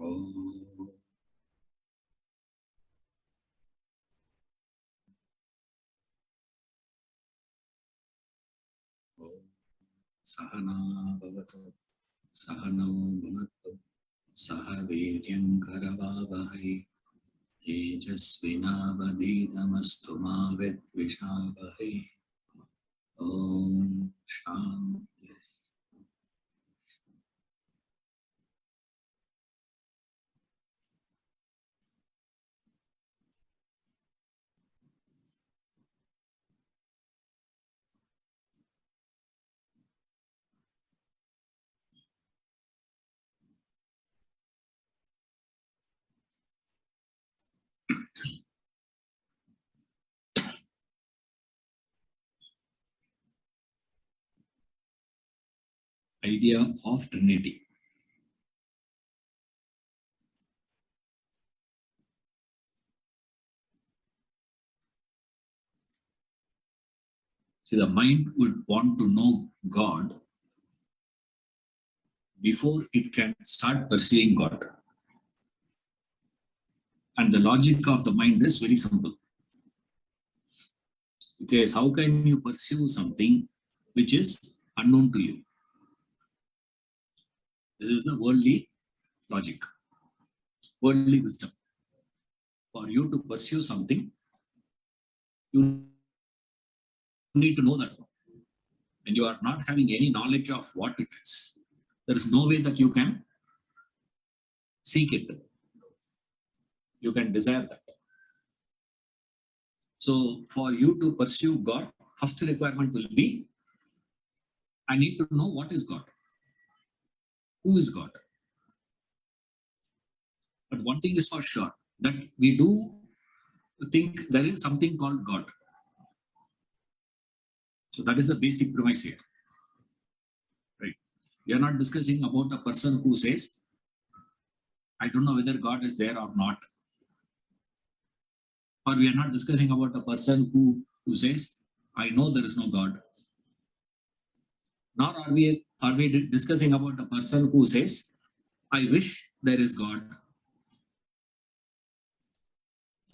Om Sahana Bhavatu Sahanam Bhunattu Saha Viryam Karavavahai Tejasvinavadhitamastu ma Vidvishavahai. Om Shanti. Idea of Trinity. See, the mind would want to know God before it can start pursuing God. And the logic of the mind is very simple. It says, how can you pursue something which is unknown to you? This is the worldly logic, worldly wisdom. For you to pursue something, you need to know that. And you are not having any knowledge of what it is. There is no way that you can seek it. You can desire that. So for you to pursue God, first requirement will be, I need to know what is God. Who is God? But one thing is for sure, that we do think there is something called God. So that is the basic premise here. Right? We are not discussing about a person who says, I don't know whether God is there or not. Or we are not discussing about a person who says, I know there is no God. Nor are we discussing about a person who says, I wish there is God.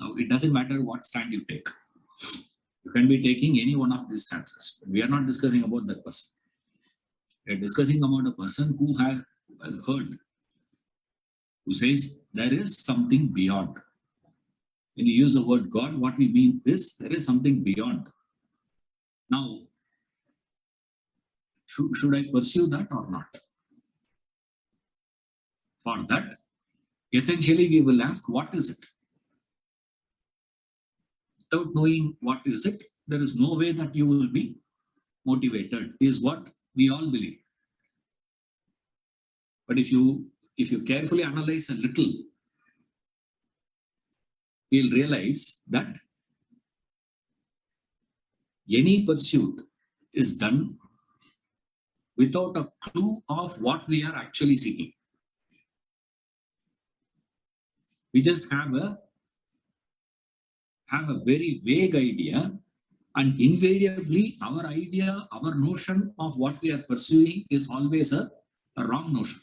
Now, it doesn't matter what stand you take. You can be taking any one of these stances. But we are not discussing about that person. We are discussing about a person who has heard, who says there is something beyond. When you use the word God, what we mean is there is something beyond. Now, should I pursue that or not? For that, essentially we will ask, what is it? Without knowing what is it, there is no way that you will be motivated, is what we all believe. But if you carefully analyze a little, you'll realize that any pursuit is done without a clue of what we are actually seeking. We just have a very vague idea, and invariably our idea, our notion of what we are pursuing is always a wrong notion.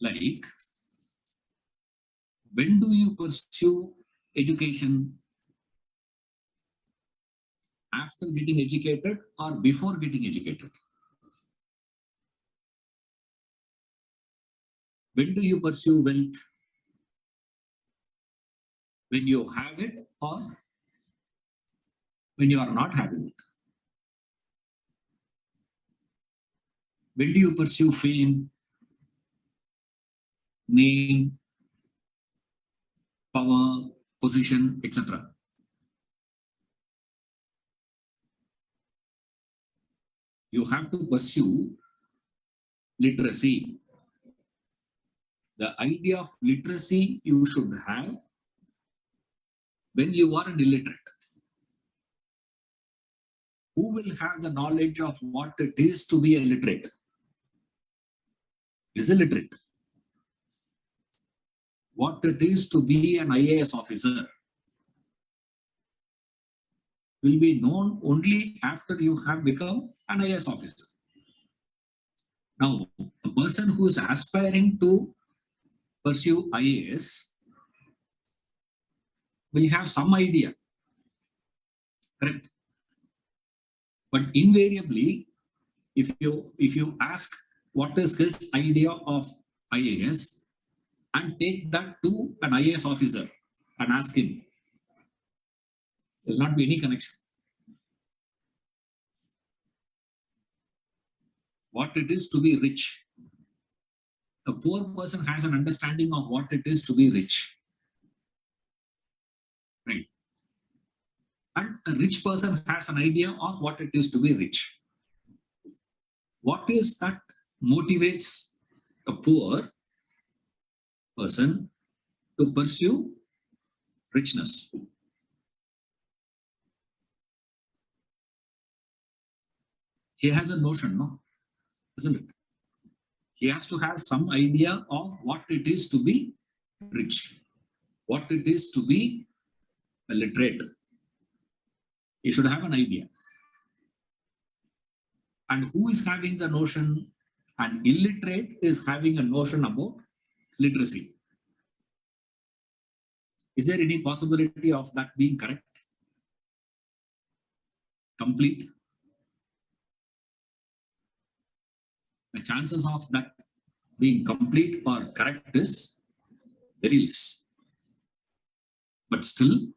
Like, when do you pursue education? After getting educated or before getting educated? When do you pursue wealth? When you have it or when you are not having it? When do you pursue fame, name, power, position, etc.? You have to pursue literacy. The idea of literacy you should have when you are an illiterate. Who will have the knowledge of what it is to be a literate? Is illiterate. What it is to be an IAS officer will be known only after you have become an IAS officer. Now, a person who is aspiring to pursue IAS will have some idea, correct? But invariably, if you ask what is his idea of IAS and take that to an IAS officer and ask him, there will not be any connection. What it is to be rich. A poor person has an understanding of what it is to be rich. Right? And a rich person has an idea of what it is to be rich. What is that motivates a poor person to pursue richness? He has a notion, no? Isn't it? He has to have some idea of what it is to be rich, what it is to be a literate. He should have an idea. And who is having the notion? An illiterate is having a notion about literacy. Is there any possibility of that being correct? Complete? The chances of that being complete or correct is very less. But still,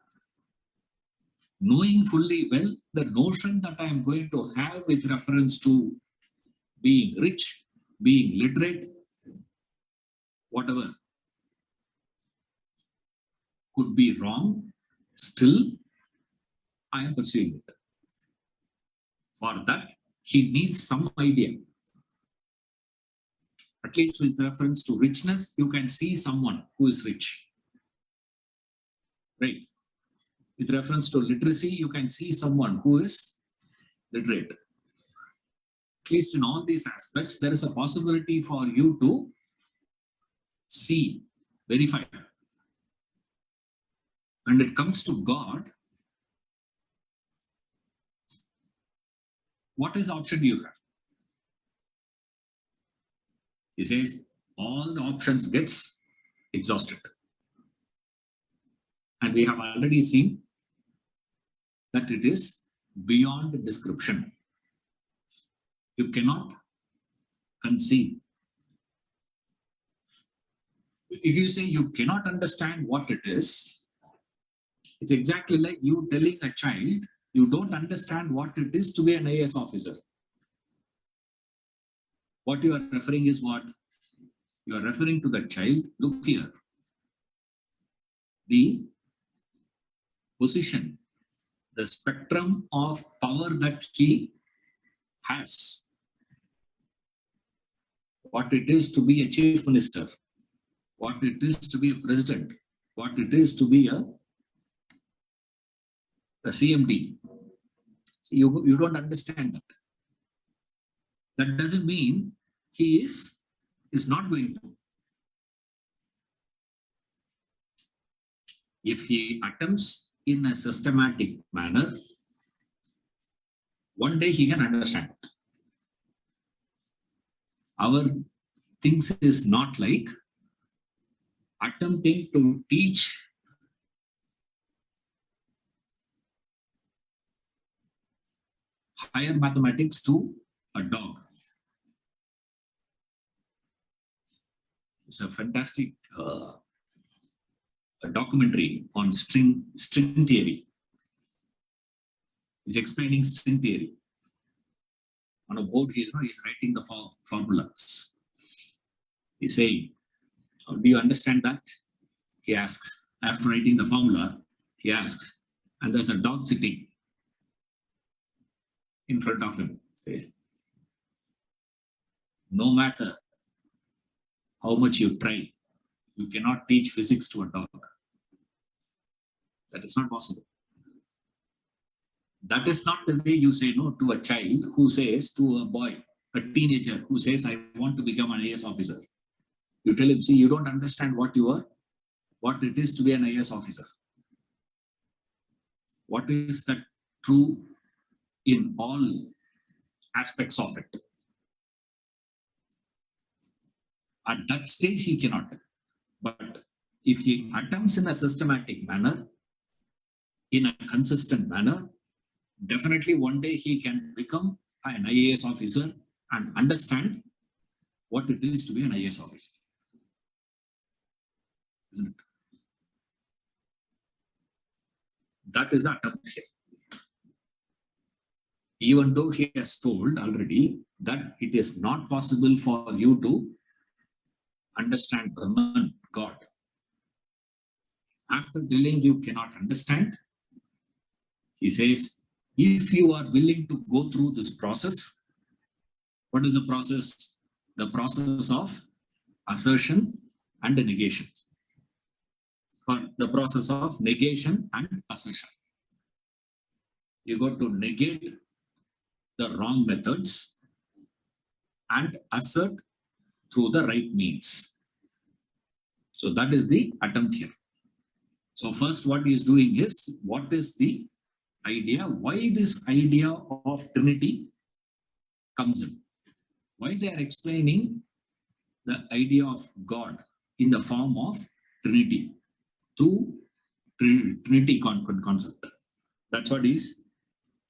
knowing fully well the notion that I am going to have with reference to being rich, being literate, whatever could be wrong, still I am pursuing it. For that, he needs some idea. At least with reference to richness, you can see someone who is rich. Right? With reference to literacy, you can see someone who is literate. At least in all these aspects, there is a possibility for you to see, verify. When it comes to God, what is the option you have? He says all the options gets exhausted. And we have already seen that it is beyond description. You cannot conceive. If you say you cannot understand what it is, it's exactly like you telling a child you don't understand what it is to be an IAS officer. What you are referring is what? You are referring to the child, look here. The position, the spectrum of power that he has. What it is to be a chief minister, what it is to be a president, what it is to be a CMD. So you don't understand that. That doesn't mean he is not going to. If he attempts in a systematic manner, one day he can understand. Our things is not like attempting to teach higher mathematics to a dog. It's a fantastic documentary on string theory. He's explaining string theory. On a board, he's writing the formulas. He's saying, do you understand that? He asks. After writing the formula, he asks, and there's a dog sitting in front of him. Says, no matter how much you try, you cannot teach physics to a dog. That is not possible. That is not the way you say no to a child who says to a boy, a teenager who says, I want to become an IAS officer. You tell him, see, you don't understand what it is to be an IAS officer. What is that true in all aspects of it? At that stage, he cannot. But if he attempts in a systematic manner, in a consistent manner, definitely one day he can become an IAS officer and understand what it is to be an IAS officer. Isn't it? That is the attempt here. Even though he has told already that it is not possible for you to understand Brahman, God. After telling you cannot understand, he says, if you are willing to go through this process, what is the process? The process of assertion and negation. Or the process of negation and assertion. You got to negate the wrong methods and assert through the right means. So that is the attempt here. So first what he is doing is, what is the idea? Why this idea of Trinity comes in? Why they are explaining the idea of God in the form of Trinity through Trinity concept. That's what he is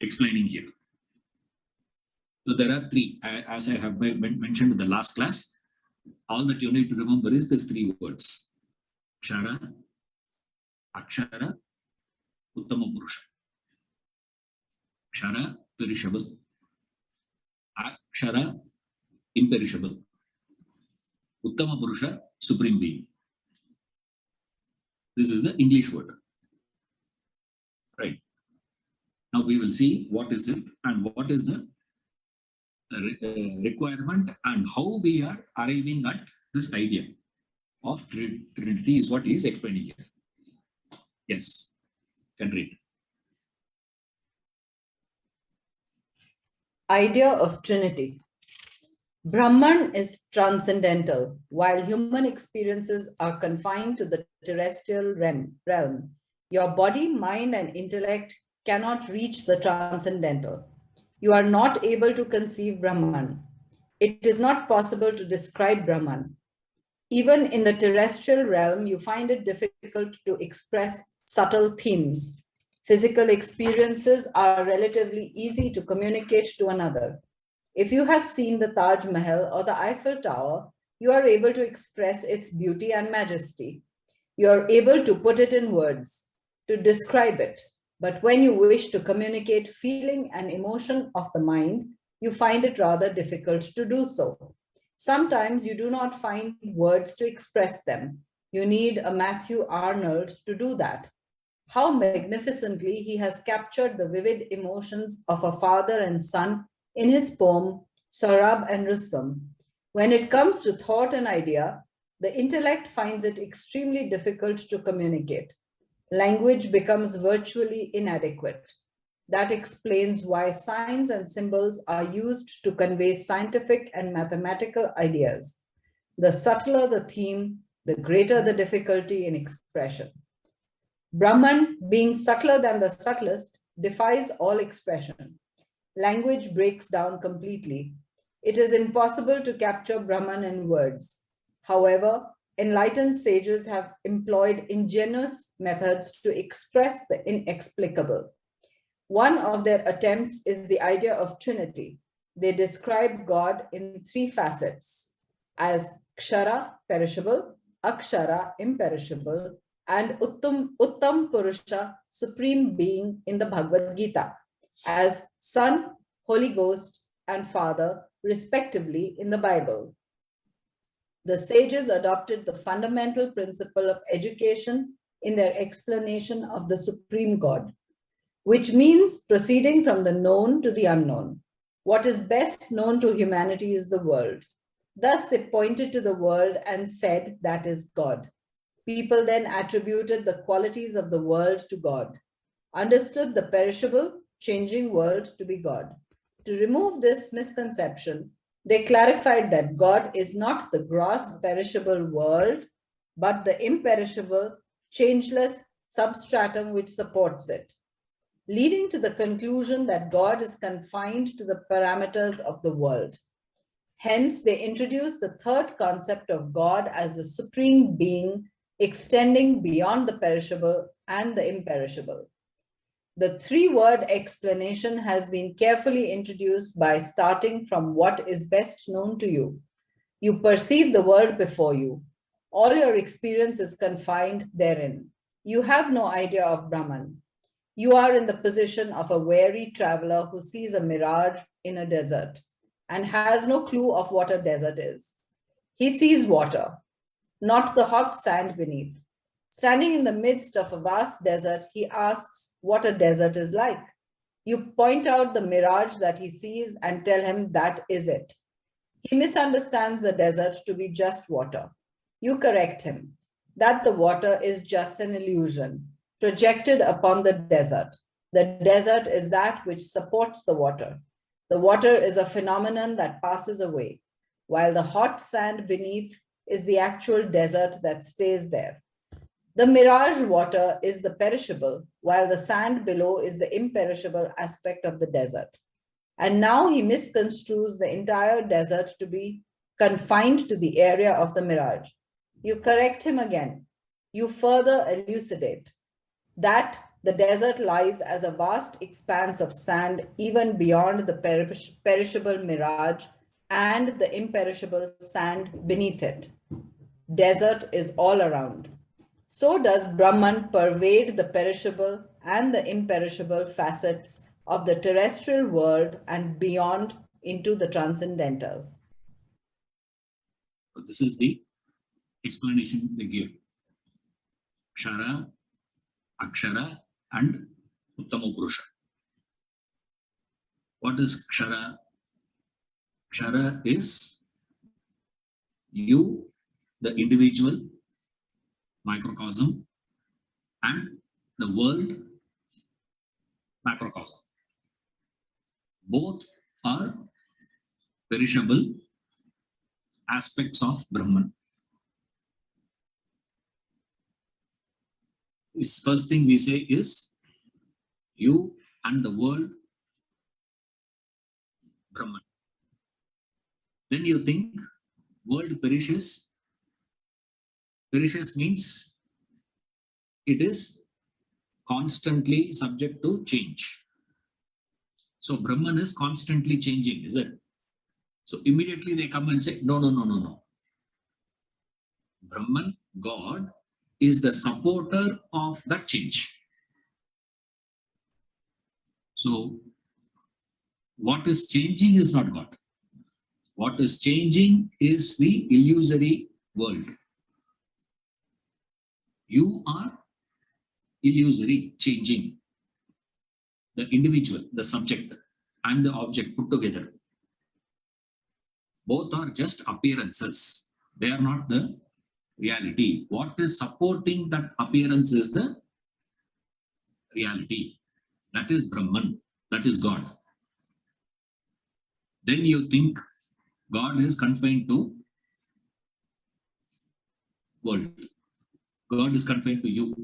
explaining here. So there are three, as I have mentioned in the last class. All that you need to remember is these three words: Kshara, Akshara, Uttama, Purusha. Kshara, perishable. Akshara, imperishable. Uttama Purusha, supreme being. This is the English word. Right. Now we will see what is it and what is the requirement and how we are arriving at this idea of Trinity is what he is explaining here. Yes, can read. Idea of Trinity. Brahman is transcendental, while human experiences are confined to the terrestrial realm. Your body, mind, and intellect cannot reach the transcendental. You are not able to conceive Brahman. It is not possible to describe Brahman. Even in the terrestrial realm, you find it difficult to express subtle themes. Physical experiences are relatively easy to communicate to another. If you have seen the Taj Mahal or the Eiffel Tower, you are able to express its beauty and majesty. You are able to put it in words, to describe it. But when you wish to communicate feeling and emotion of the mind, you find it rather difficult to do so. Sometimes you do not find words to express them. You need a Matthew Arnold to do that. How magnificently he has captured the vivid emotions of a father and son in his poem, Saurabh and Rustam. When it comes to thought and idea, the intellect finds it extremely difficult to communicate. Language becomes virtually inadequate. That explains why signs and symbols are used to convey scientific and mathematical ideas. The subtler the theme, the greater the difficulty in expression. Brahman, being subtler than the subtlest, defies all expression. Language breaks down completely. It is impossible to capture Brahman in words. However, enlightened sages have employed ingenious methods to express the inexplicable. One of their attempts is the idea of Trinity. They describe God in three facets: as Kshara, perishable, Akshara, imperishable, and Uttam Purusha, supreme being in the Bhagavad Gita, as Son, Holy Ghost, and Father, respectively, in the Bible. The sages adopted the fundamental principle of education in their explanation of the Supreme God, which means proceeding from the known to the unknown. What is best known to humanity is the world. Thus, they pointed to the world and said that is God. People then attributed the qualities of the world to God, understood the perishable, changing world to be God. To remove this misconception, they clarified that God is not the gross, perishable world, but the imperishable, changeless substratum which supports it, leading to the conclusion that God is confined to the parameters of the world. Hence, they introduce the third concept of God as the supreme being extending beyond the perishable and the imperishable. The three-word explanation has been carefully introduced by starting from what is best known to you. You perceive the world before you. All your experience is confined therein. You have no idea of Brahman. You are in the position of a weary traveler who sees a mirage in a desert and has no clue of what a desert is. He sees water, not the hot sand beneath. Standing in the midst of a vast desert, he asks what a desert is like. You point out the mirage that he sees and tell him that is it. He misunderstands the desert to be just water. You correct him that the water is just an illusion projected upon the desert. The desert is that which supports the water. The water is a phenomenon that passes away, while the hot sand beneath is the actual desert that stays there. The mirage water is the perishable, while the sand below is the imperishable aspect of the desert. And now he misconstrues the entire desert to be confined to the area of the mirage. You correct him again. You further elucidate that the desert lies as a vast expanse of sand, even beyond the perishable mirage and the imperishable sand beneath it. Desert is all around. So does Brahman pervade the perishable and the imperishable facets of the terrestrial world and beyond into the transcendental. So this is the explanation they give. Kshara, Akshara, and Uttama Purusha. What is Kshara? Kshara is you, the individual, microcosm, and the world, macrocosm. Both are perishable aspects of Brahman. This first thing we say is you and the world, Brahman. Then you think world perishes. Perishes means it is constantly subject to change. So Brahman is constantly changing, is it? So immediately they come and say, no, no, no, no, no. Brahman, God, is the supporter of that change. So what is changing is not God. What is changing is the illusory world. You are illusory, changing. The individual, the subject, and the object put together. Both are just appearances. They are not the reality. What is supporting that appearance is the reality. That is Brahman. That is God. Then you think God is confined to world. God is confined to you.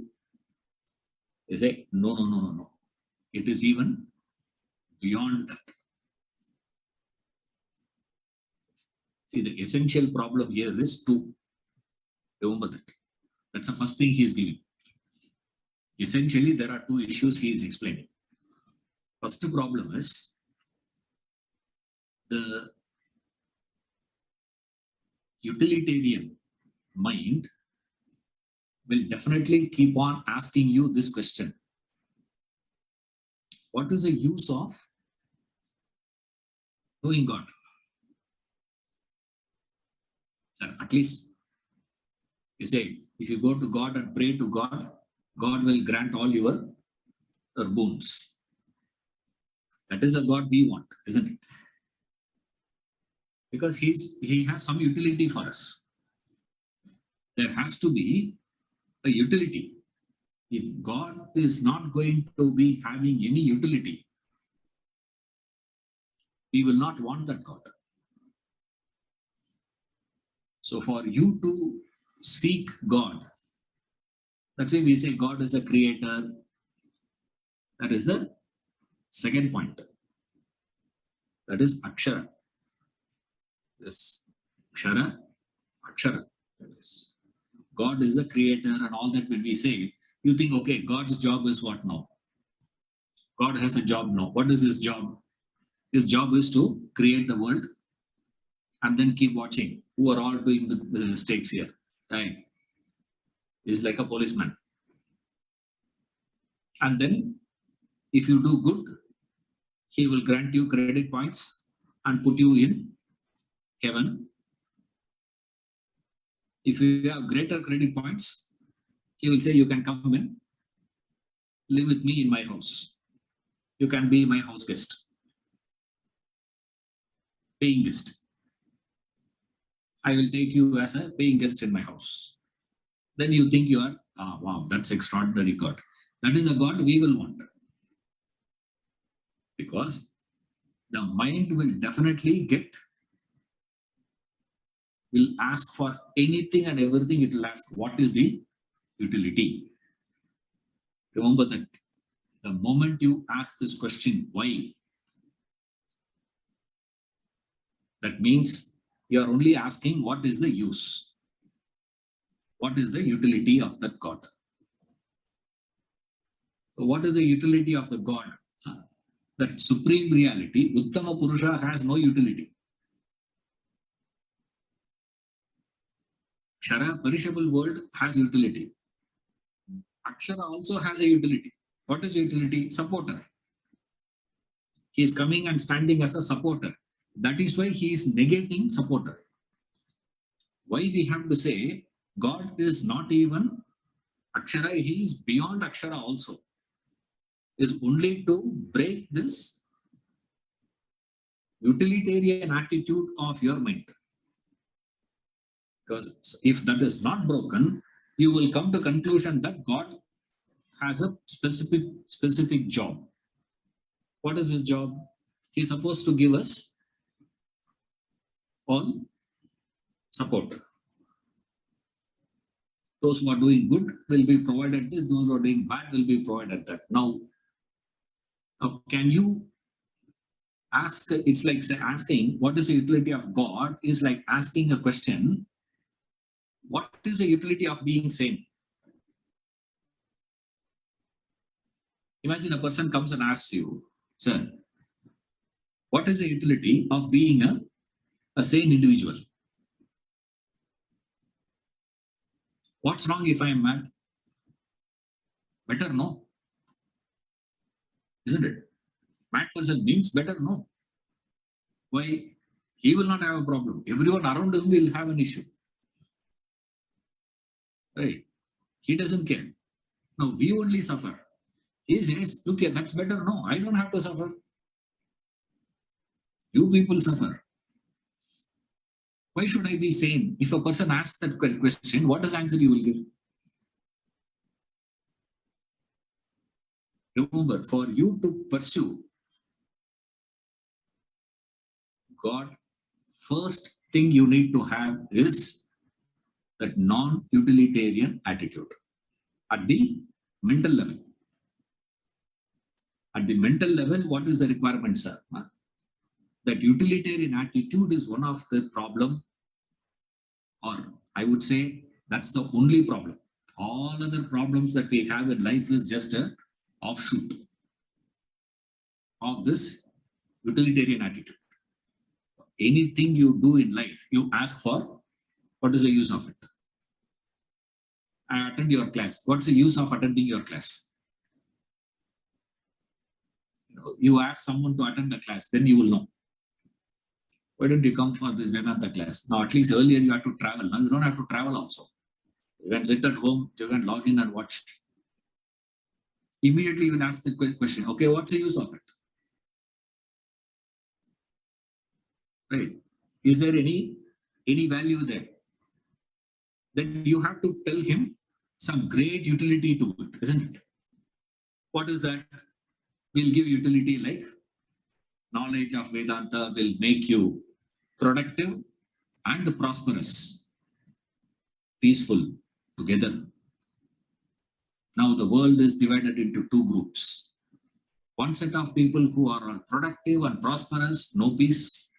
They say, no, no, no, no, no. It is even beyond that. See, the essential problem here is two. Remember that. That's the first thing he is giving. Essentially, there are two issues he is explaining. First problem is the utilitarian mind will definitely keep on asking you this question. What is the use of knowing God? So at least you say, if you go to God and pray to God, God will grant all your boons. That is a God we want, isn't it? Because he has some utility for us. There has to be a utility. If God is not going to be having any utility, we will not want that God. So for you to seek God, that's why we say God is a creator. That is the second point. That is Akshara. this Kshara, Akshara. That is, God is the creator and all that when we say, you think, okay, God's job is what now? God has a job now. What is his job? His job is to create the world and then keep watching who are all doing the mistakes here. Right? He's like a policeman. And then if you do good, he will grant you credit points and put you in heaven. If you have greater credit points, he will say, you can come in, live with me in my house. You can be my house guest, paying guest. I will take you as a paying guest in my house. Then you think you are, wow, that's extraordinary God. That is a God we will want. Because the mind will definitely will ask for anything and everything. It will ask, what is the utility? Remember that the moment you ask this question, why? That means you are only asking, what is the use? What is the utility of that God? So what is the utility of the God? That supreme reality, Uttama Purusha, has no utility. Kshara, perishable world, has utility. Akshara also has a utility. What is utility? Supporter. He is coming and standing as a supporter. That is why he is negating supporter. Why we have to say God is not even Akshara, he is beyond Akshara also. Is only to break this utilitarian attitude of your mind. Because if that is not broken, you will come to conclusion that God has a specific job. What is his job? He is supposed to give us all support. Those who are doing good will be provided this, those who are doing bad will be provided that. Now can you ask, it's like asking, what is the utility of God is like asking a question, what is the utility of being sane? Imagine a person comes and asks you, sir, what is the utility of being a sane individual? What's wrong if I am mad? Better no. Isn't it? Mad person means better no. Why? He will not have a problem. Everyone around him will have an issue. Right? He doesn't care. No, we only suffer. He says, look here, that's better. No, I don't have to suffer. You people suffer. Why should I be sane? If a person asks that question, what is the answer you will give? Remember, for you to pursue God, first thing you need to have is that non-utilitarian attitude at the mental level. At the mental level, what is the requirement, sir? That utilitarian attitude is one of the problem, or I would say that's the only problem. All other problems that we have in life is just an offshoot of this utilitarian attitude. Anything you do in life, you ask for, what is the use of it? I attend your class. What's the use of attending your class? You ask someone to attend the class, then you will know. Why don't you come for this Vedanta class? Now, at least earlier you had to travel. Now you don't have to travel also. You can sit at home, you can log in and watch. Immediately you will ask the question, okay, what's the use of it? Right? Is there any value there? Then you have to tell him some great utility to it, isn't it? What is that? We'll give utility like knowledge of Vedanta will make you productive and prosperous, peaceful together. Now the world is divided into two groups. One set of people who are productive and prosperous, no peace.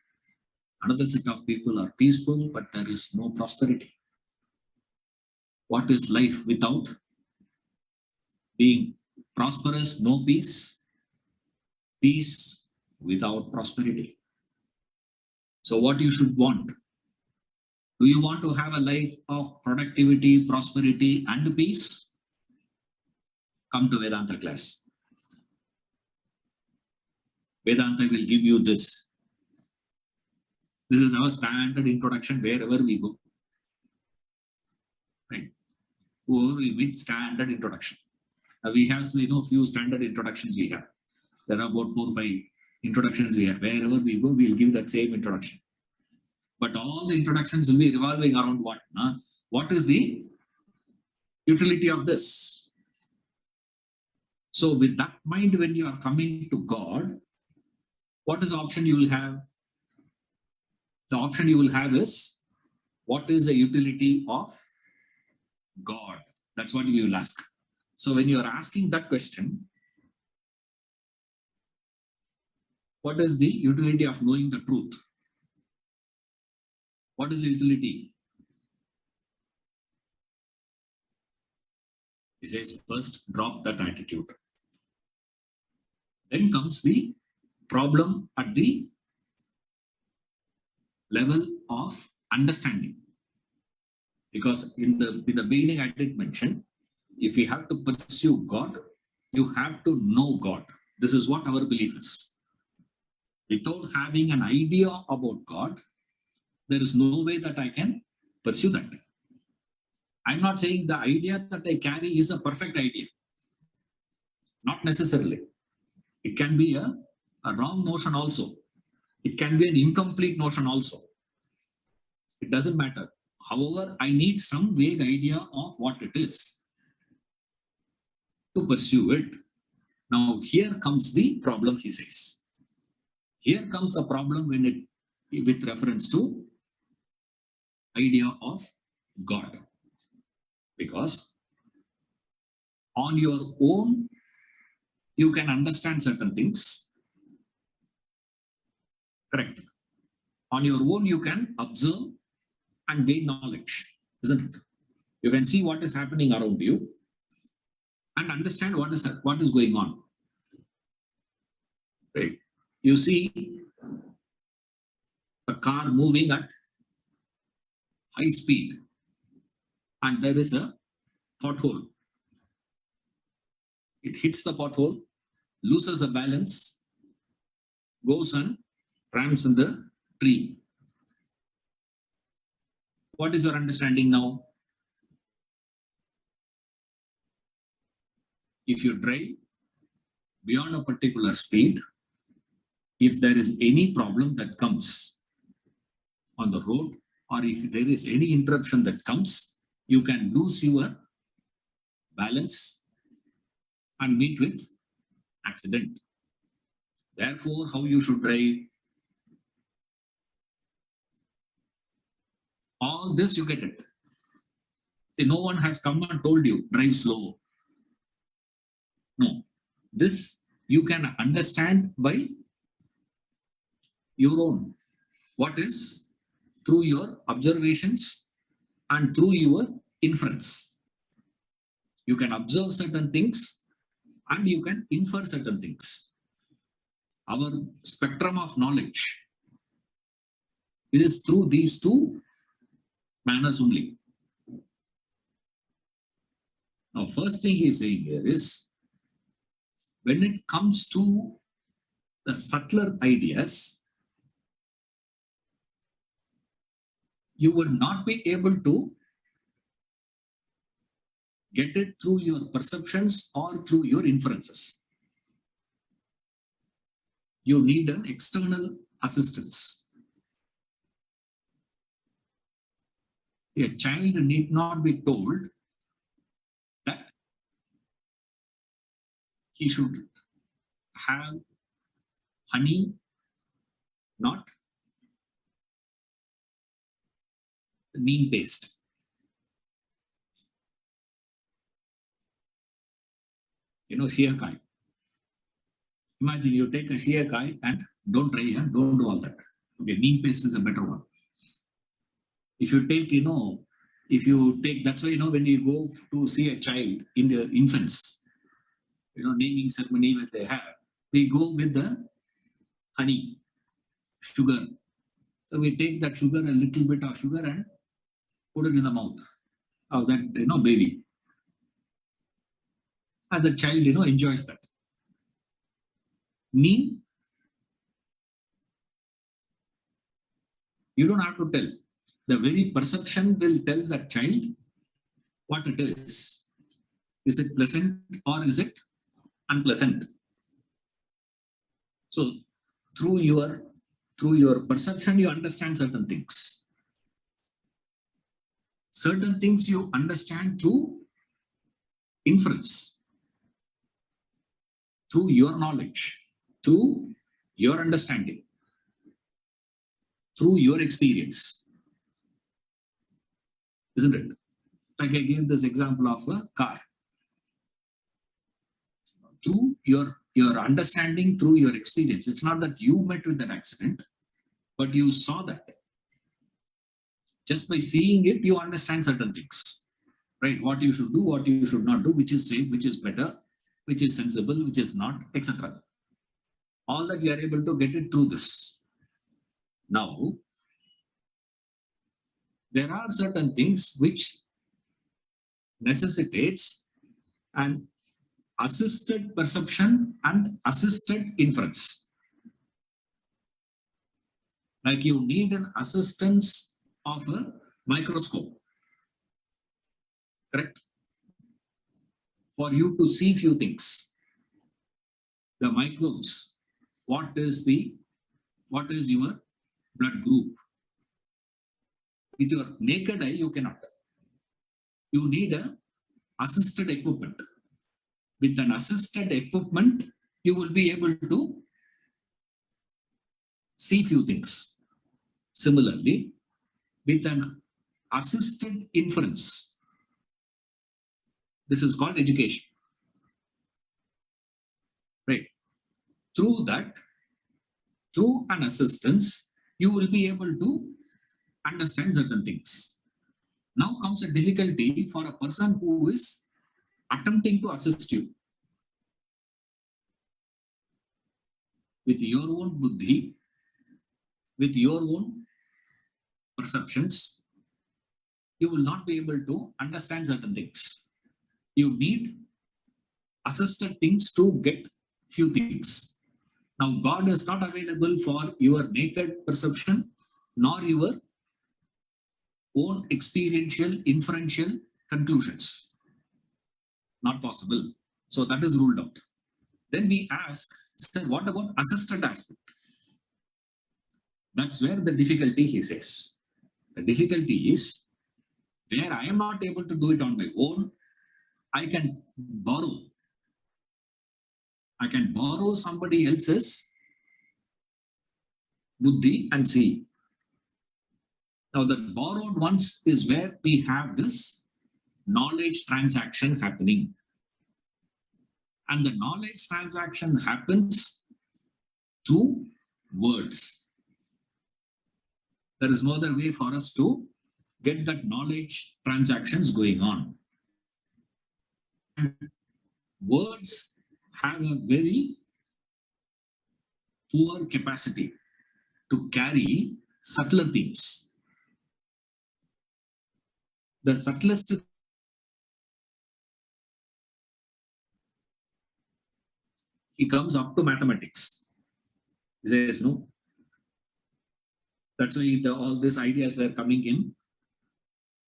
Another set of people are peaceful, but there is no prosperity. What is life without being prosperous? No peace. Peace without prosperity. So what you should want? Do you want to have a life of productivity, prosperity, and peace? Come to Vedanta class. Vedanta will give you this. This is our standard introduction wherever we go. Right? Whoever we meet, standard introduction. We have, few standard introductions we have. There are about 4 or 5 introductions we have. Wherever we go, we'll give that same introduction. But all the introductions will be revolving around what? What is the utility of this? So with that mind, when you are coming to God, what is the option you will have? The option you will have is, what is the utility of God? That's what we will ask. So when you are asking that question, what is the utility of knowing the truth? What is the utility? He says, first drop that attitude. Then comes the problem at the level of understanding. Because in the beginning I did mention, if you have to pursue God, you have to know God. This is what our belief is. Without having an idea about God, there is no way that I can pursue that. I'm not saying the idea that I carry is a perfect idea. Not necessarily. It can be a wrong notion also. It can be an incomplete notion also. It doesn't matter. However, I need some vague idea of what it is to pursue it. Now, here comes the problem, he says. Here comes a problem with reference to idea of God. Because on your own, you can understand certain things. Correct. On your own, you can observe and gain knowledge, isn't it? You can see what is happening around you and understand what is going on. Right? You see a car moving at high speed and there is a pothole. It hits the pothole, loses the balance, goes and rams in the tree. What is your understanding now? If you drive beyond a particular speed, if there is any problem that comes on the road, or if there is any interruption that comes, you can lose your balance and meet with accident. Therefore, how you should drive? All this you get it. See, no one has come and told you, drive slow. No. This you can understand by your own. What is? Through your observations and through your inference. You can observe certain things and you can infer certain things. Our spectrum of knowledge, it is through these two manners only. Now, first thing he is saying here is, when it comes to the subtler ideas, you will not be able to get it through your perceptions or through your inferences. You need an external assistance. A child need not be told that he should have honey, not neem paste. Shiakai. Imagine you take a shiakai and don't try and don't do all that. Okay, neem paste is a better one. If you take, that's why, when you go to see a child in the infants, naming ceremony that they have, we go with the honey, sugar. So we take that sugar, a little bit of sugar, and put it in the mouth of that, baby. And the child, enjoys that. Neem, you don't have to tell. The very perception will tell that child what it is. Is it pleasant or is it unpleasant? So through your perception, you understand certain things. Certain things you understand through inference, through your knowledge, through your understanding, through your experience. Isn't it? Like I gave this example of a car. Through your understanding, through your experience. It's not that you met with that accident, but you saw that. Just by seeing it, you understand certain things, right? What you should do, what you should not do, which is safe, which is better, which is sensible, which is not, etc. All that you are able to get it through this. Now, there are certain things which necessitates an assisted perception and assisted inference. Like you need an assistance of a microscope, correct? For you to see few things. The microbes, what is your blood group? With your naked eye, you cannot. You need a assisted equipment. With an assisted equipment, you will be able to see few things. Similarly, with an assisted inference, this is called education. Right? Through an assistance, you will be able to understand certain things. Now comes a difficulty for a person who is attempting to assist you. With your own buddhi, with your own perceptions, you will not be able to understand certain things. You need assisted things to get few things. Now, God is not available for your naked perception, nor your own experiential, inferential conclusions. Not possible. So that is ruled out. Then we ask, sir, what about assisted aspect? That's where the difficulty, he says. The difficulty is where I am not able to do it on my own, I can borrow. I can borrow somebody else's buddhi and see. Now the borrowed ones is where we have this knowledge transaction happening. And the knowledge transaction happens through words. There is no other way for us to get that knowledge transactions going on. And words have a very poor capacity to carry subtler themes. The subtlest he comes up to mathematics. He says, no. That's why all these ideas were coming in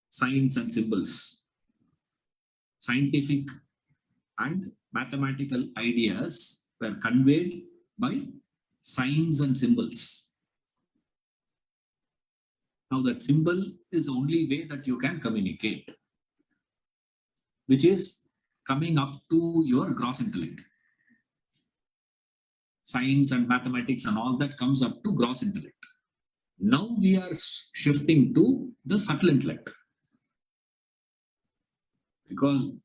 signs and symbols. Scientific and mathematical ideas were conveyed by signs and symbols. Now that symbol is the only way that you can communicate, which is coming up to your gross intellect. Science and mathematics and all that comes up to gross intellect. Now we are shifting to the subtle intellect. Because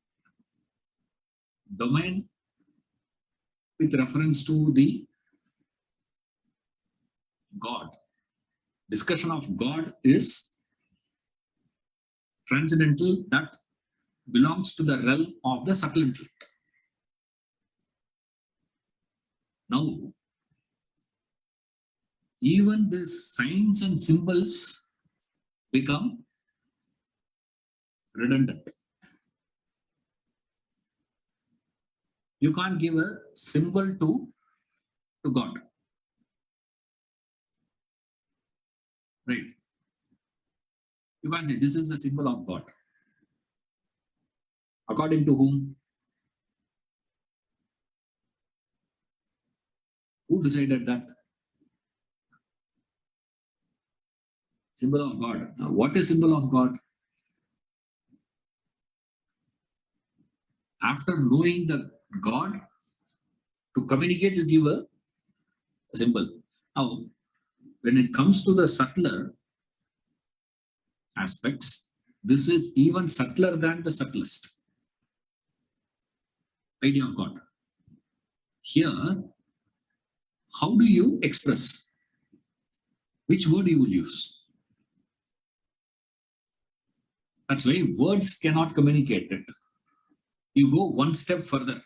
domain with reference to the God discussion of God is transcendental, that belongs to the realm of the subtle intellect. Now, even these signs and symbols become redundant. You can't give a symbol to God. Right? You can't say this is the symbol of God. According to whom? Who decided that? Symbol of God. Now, what is symbol of God? After knowing the God, to communicate, you give a symbol. Now, when it comes to the subtler aspects, this is even subtler than the subtlest idea of God. Here, how do you express? Which word you will use? That's why words cannot communicate it. You go one step further.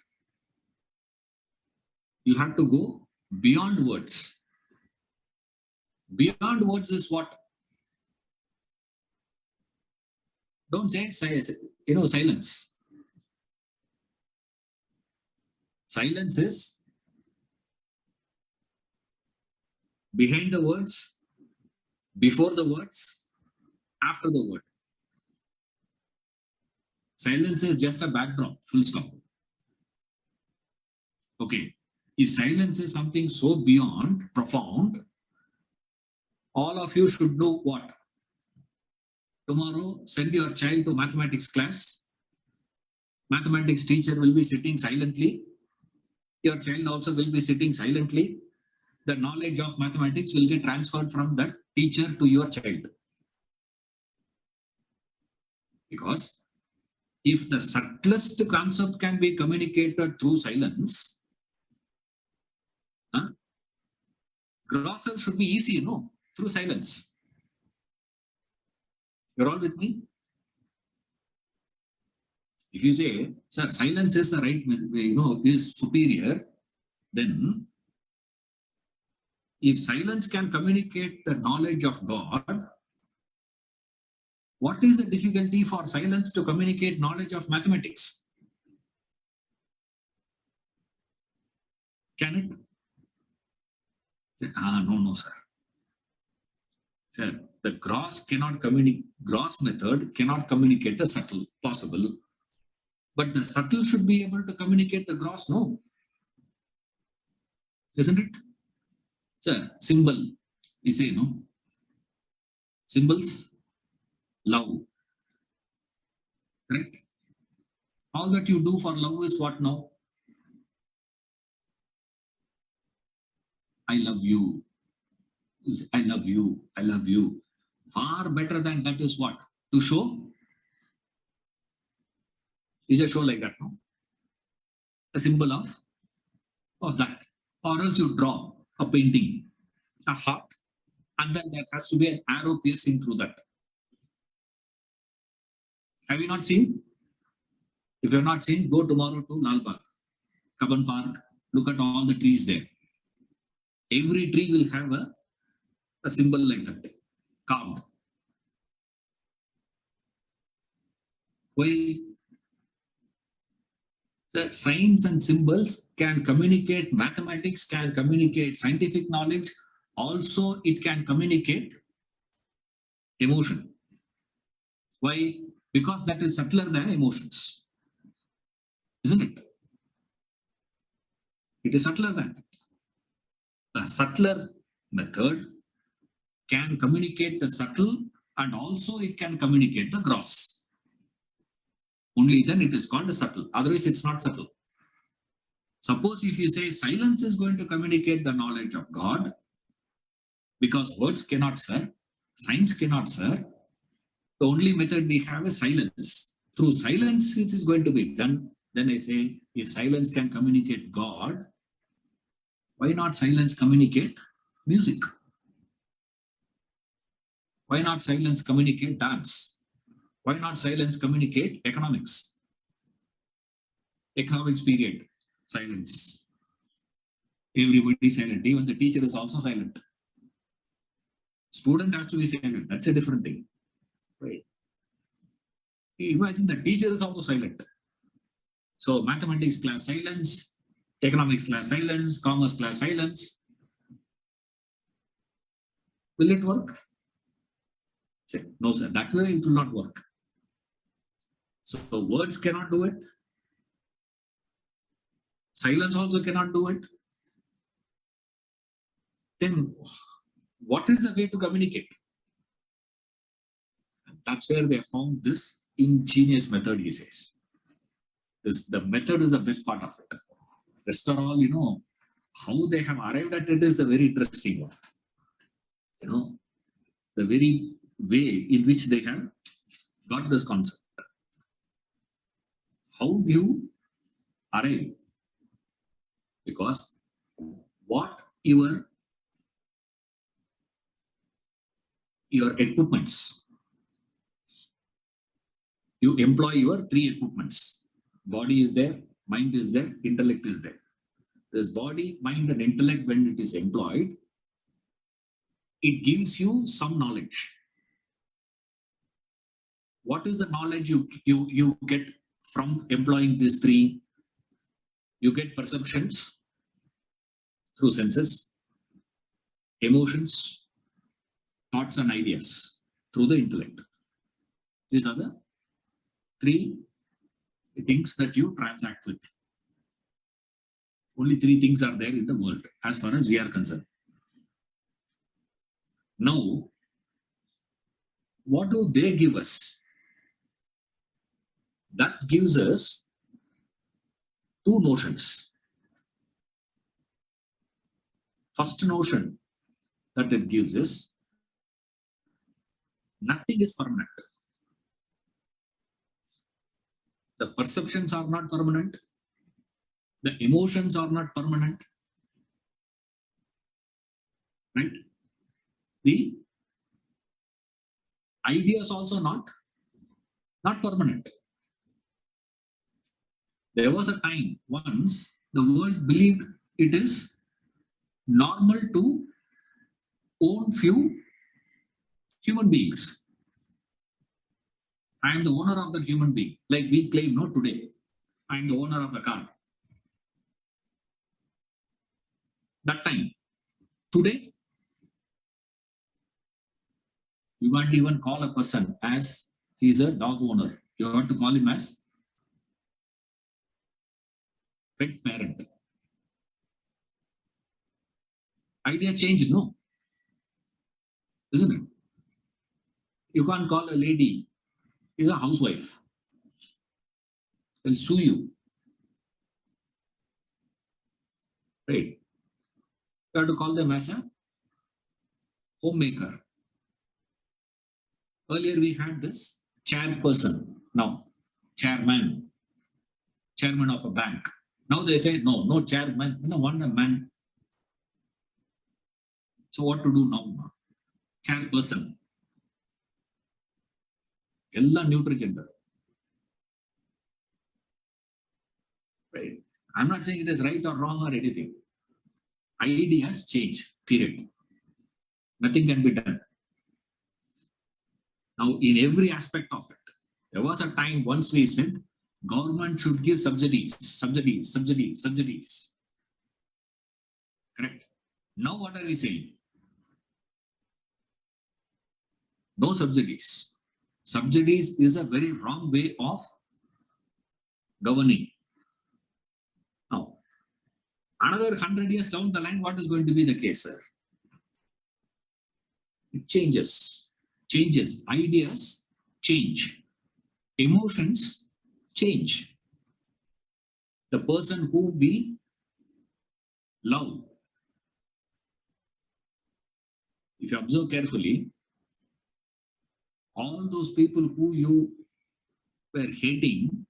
You have to go beyond words. Beyond words is what? Don't say silence. Silence is behind the words, before the words, after the word. Silence is just a backdrop, full stop. Okay. If silence is something so beyond, profound, all of you should know what? Tomorrow, send your child to mathematics class. Mathematics teacher will be sitting silently. Your child also will be sitting silently. The knowledge of mathematics will get transferred from that teacher to your child. Because if the subtlest concept can be communicated through silence, grosser should be easy, through silence. You're all with me? If you say, sir, silence is the right way, is superior, then if silence can communicate the knowledge of God, what is the difficulty for silence to communicate knowledge of mathematics? Can it? Say, no, sir. Sir, the gross method cannot communicate the subtle, possible. But the subtle should be able to communicate the gross, no? Isn't it? Sir, symbol, we say, no? Symbols, love. Correct? All that you do for love is what now? I love you. I love you. I love you. Far better than that is what? To show? You just show like that, no? A symbol of that. Or else you draw a painting, a heart, and then there has to be an arrow piercing through that. Have you not seen? If you have not seen, go tomorrow to Lal Bagh, Kaban Park, look at all the trees there. Every tree will have a symbol like that, carved. Why? So signs and symbols can communicate mathematics, can communicate scientific knowledge. Also, it can communicate emotion. Why? Because that is subtler than emotions. Isn't it? It is subtler than that. A subtler method can communicate the subtle, and also it can communicate the gross. Only then it is called a subtle. Otherwise, it's not subtle. Suppose if you say silence is going to communicate the knowledge of God, because words cannot serve, signs cannot serve, the only method we have is silence. Through silence, it is going to be done. Then I say, if silence can communicate God, why not silence communicate music? Why not silence communicate dance? Why not silence communicate economics? Economics period, silence. Everybody silent. Even the teacher is also silent. Student has to be silent. That's a different thing. Right? Imagine the teacher is also silent. So mathematics class silence, economics class silence, commerce class silence. Will it work? Say, no, sir. That way it will not work. So words cannot do it. Silence also cannot do it. Then what is the way to communicate? And that's where they found this ingenious method, he says. The method is the best part of it. Rest are all, how they have arrived at it is the very interesting one. The very way in which they have got this concept. How do you arrive? Because what your equipments, you employ your three equipments. Body is there, mind is there, intellect is there. This body, mind, and intellect, when it is employed, it gives you some knowledge. What is the knowledge you get from employing these three? You get perceptions through senses, emotions, thoughts, and ideas through the intellect. These are the three things that you transact with. Only three things are there in the world as far as we are concerned. Now, what do they give us? That gives us two notions. First notion that it gives is nothing is permanent. The perceptions are not permanent. The emotions are not permanent. Right? The ideas also not permanent. There was a time once the world believed it is normal to own few human beings. I am the owner of the human being. Like we claim, no, today. I am the owner of the car. That time. Today, you can't even call a person as he's a dog owner. You have to call him as pet parent. Idea changed, no? Isn't it? You can't call a lady, she's a housewife. They'll sue you. Right? You have to call them as a homemaker. Earlier we had this chairperson. Now, chairman of a bank. Now they say, no chairman, one man. So what to do now? Chairperson. Ella neutral gender. Right? I'm not saying it is right or wrong or anything. Ideas change, period. Nothing can be done. Now, in every aspect of it, there was a time once we said, government should give subsidies. Correct? Now what are we saying? No subsidies. Subsidies is a very wrong way of governing. Now, another 100 years down the line, what is going to be the case, sir? It changes. Ideas change. Emotions change. The person who we love, if you observe carefully, all those people who you were hating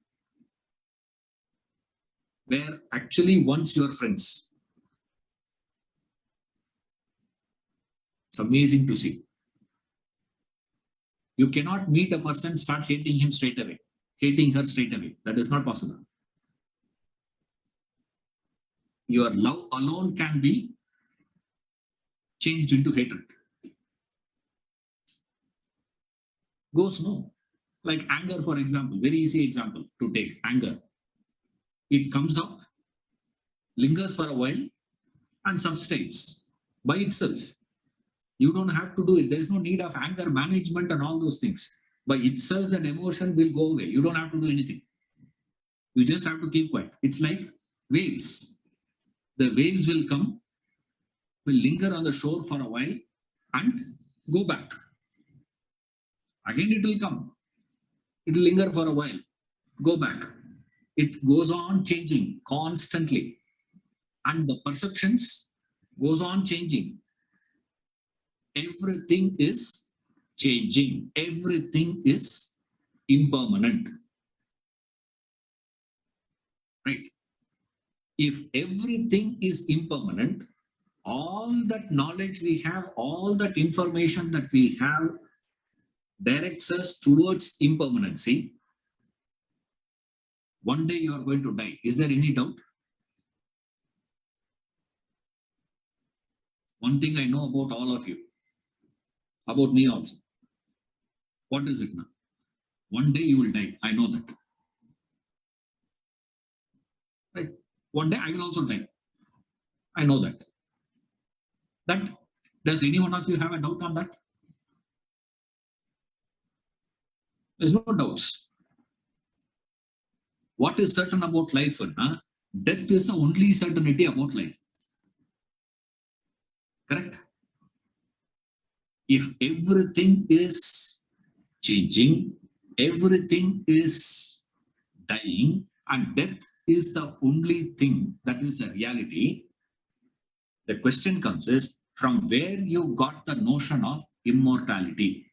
were actually once your friends. It's amazing to see. You cannot meet a person, start hating him straight away, hating her straight away. That is not possible. Your love alone can be changed into hatred. Goes no. Like anger, for example, very easy example to take. Anger. It comes up, lingers for a while, and subsides by itself. You don't have to do it. There is no need of anger management and all those things. By itself, that emotion will go away. You don't have to do anything. You just have to keep quiet. It's like waves. The waves will come, will linger on the shore for a while and go back. Again, it will come. It will linger for a while, go back. It goes on changing constantly. And the perceptions goes on changing. Everything is changing. Everything is impermanent. Right? If everything is impermanent, all that knowledge we have, all that information that we have directs us towards impermanency. One day you are going to die. Is there any doubt? One thing I know about all of you, about me also. What is it now? One day you will die. I know that. Right? One day I will also die. I know that. Does any one of you have a doubt on that? There's no doubts. What is certain about life? Death is the only certainty about life. Correct? If everything is changing, everything is dying, and death is the only thing that is a reality, the question comes is, from where you got the notion of immortality?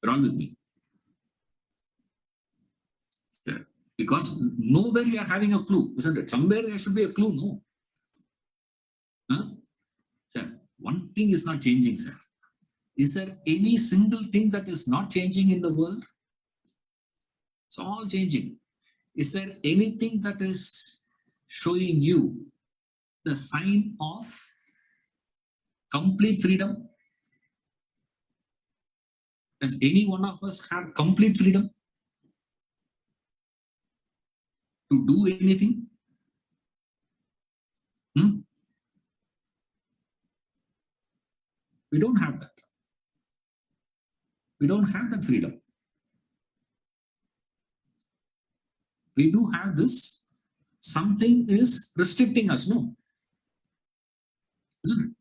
You're all with me? Because nowhere you are having a clue, isn't it? Somewhere there should be a clue, no? Huh? Sir, one thing is not changing, sir. Is there any single thing that is not changing in the world? It's all changing. Is there anything that is showing you the sign of complete freedom? Does any one of us have complete freedom to do anything? We don't have that. We don't have that freedom. We do have this. Something is restricting us, no? Isn't it?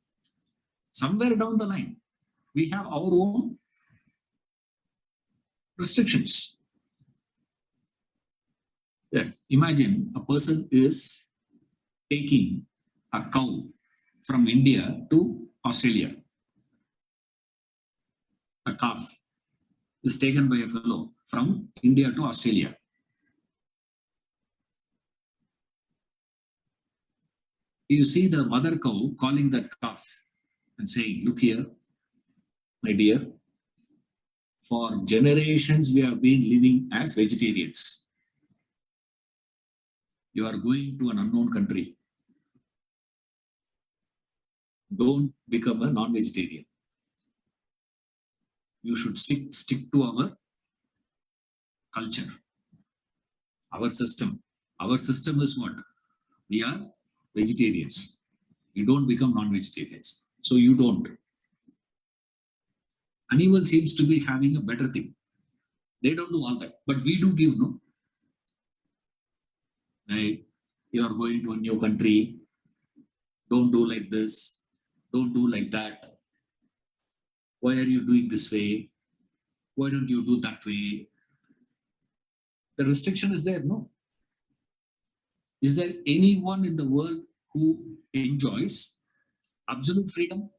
Somewhere down the line, we have our own restrictions. Yeah. Imagine a person is taking a cow from India to Australia. A calf is taken by a fellow from India to Australia. You see the mother cow calling that calf and saying, look here, my dear, for generations we have been living as vegetarians. You are going to an unknown country. Don't become a non-vegetarian. You should stick to our culture, our system. Our system is what? We are vegetarians. You don't become non-vegetarians. So you don't. Animal seems to be having a better thing. They don't do all that. But we do give, no? Right? You are going to a new country. Don't do like this. Don't do like that. Why are you doing this way? Why don't you do that way? The restriction is there, no? Is there anyone in the world who enjoys absolute freedom?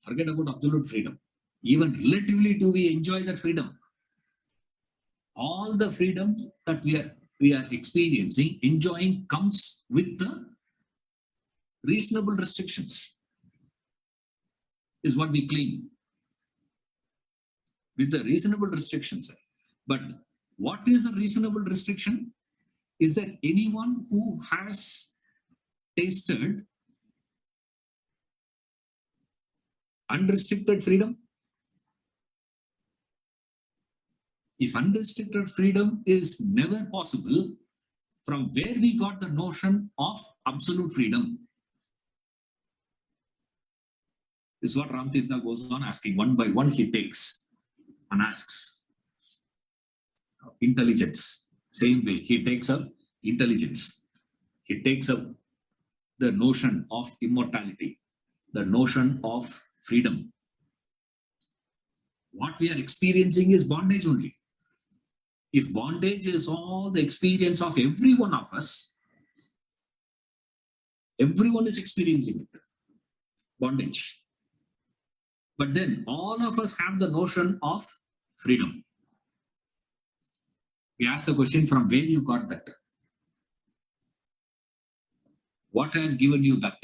Forget about absolute freedom. Even relatively do we enjoy that freedom? All the freedom that we are experiencing, enjoying, comes with the reasonable restrictions is what we claim. With the reasonable restrictions. But what is the reasonable restriction? Is that anyone who has tasted unrestricted freedom? If unrestricted freedom is never possible, from where we got the notion of absolute freedom? This is what Ramtirtha goes on asking. One by one he takes and asks. Intelligence, same way, he takes up intelligence. He takes up the notion of immortality, the notion of freedom. What we are experiencing is bondage only. If bondage is all the experience of every one of us, everyone is experiencing it, bondage. But then all of us have the notion of freedom. We ask the question, from where you got that? What has given you that?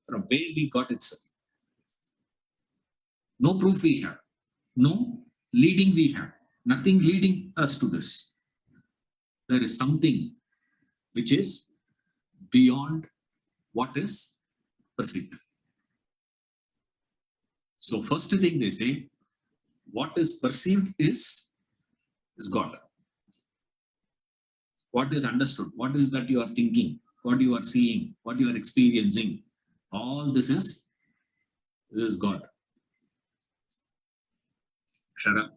From where we got it, sir? No proof we have. No leading we have. Nothing leading us to this. There is something which is beyond what is perceived. So first thing they say, what is perceived is God. What is understood? What is that you are thinking? What you are seeing? What you are experiencing? All this is God. Kshara.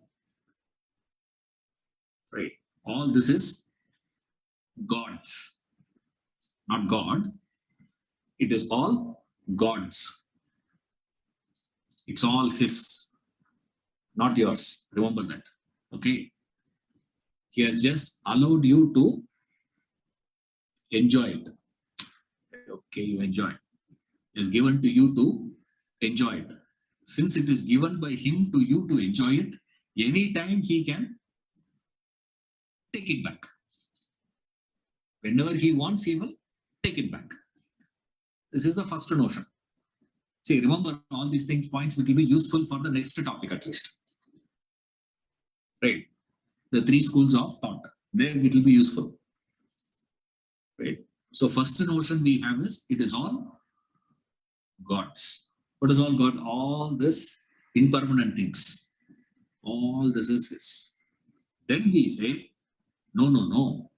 Right. All this is God's. Not God. It is all God's. It's all His. Not yours. Remember that. Okay. He has just allowed you to enjoy it. Okay, you enjoy it. He has given to you to enjoy it. Since it is given by Him to you to enjoy it, anytime He can take it back. Whenever He wants, He will take it back. This is the first notion. See, remember all these things, points which will be useful for the next topic at least. Right. The three schools of thought. There it will be useful. Right. So first notion we have is, it is all God's. What is all God? All this impermanent things. All this is His. Then we say, no.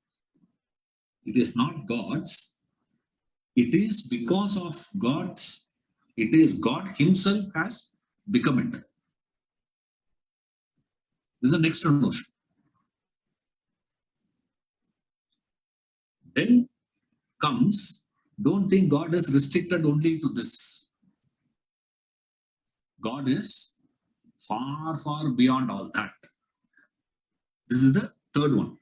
It is not God's. It is because of God's. It is God Himself has become it. This is the next notion. Then comes, don't think God is restricted only to this. God is far, far beyond all that. This is the third one.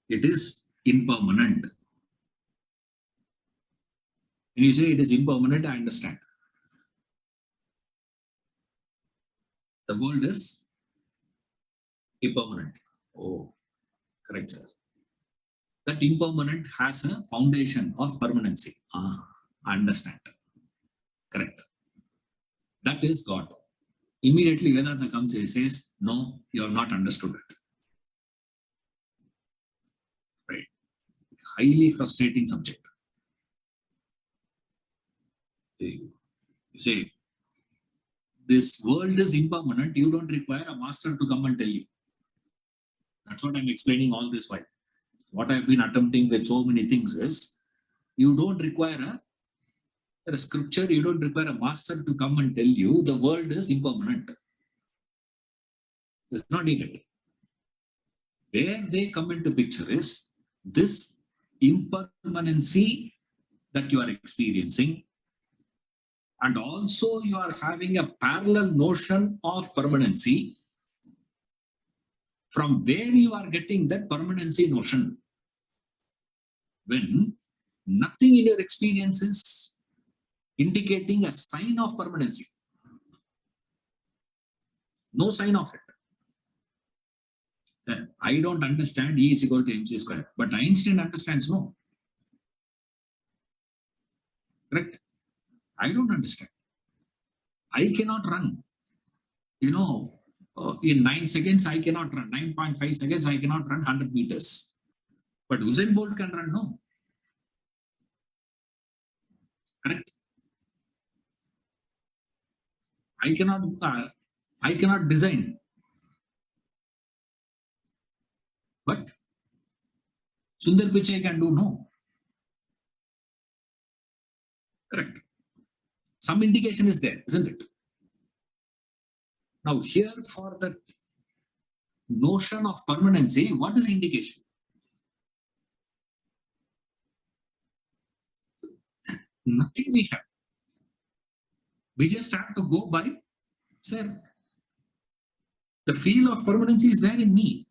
It is impermanent. When you say it is impermanent, I understand. The world is impermanent. Oh, correct, sir. That impermanent has a foundation of permanency. I understand. Correct. That is God. Immediately Vedanta comes and says, no, you have not understood it. Right. Highly frustrating subject. You say, this world is impermanent, you don't require a master to come and tell you. That's what I'm explaining all this while. What I've been attempting with so many things is, you don't require a scripture, you don't require a master to come and tell you the world is impermanent. It's not needed. Where they come into picture is this impermanency that you are experiencing, and also you are having a parallel notion of permanency, from where you are getting that permanency notion. When nothing in your experience is indicating a sign of permanency. No sign of it. Sir, I don't understand E is equal to mc square, but Einstein understands no. Correct? I don't understand. I cannot run. In 9 seconds, I cannot run. 9.5 seconds, I cannot run 100 meters. But Usain Bolt can run, no. Correct? I cannot design. But Sundar Pichai can do, no. Correct. Some indication is there, isn't it? Now here for the notion of permanency, what is indication? Nothing we have. We just have to go by, sir, the feel of permanency is there in me.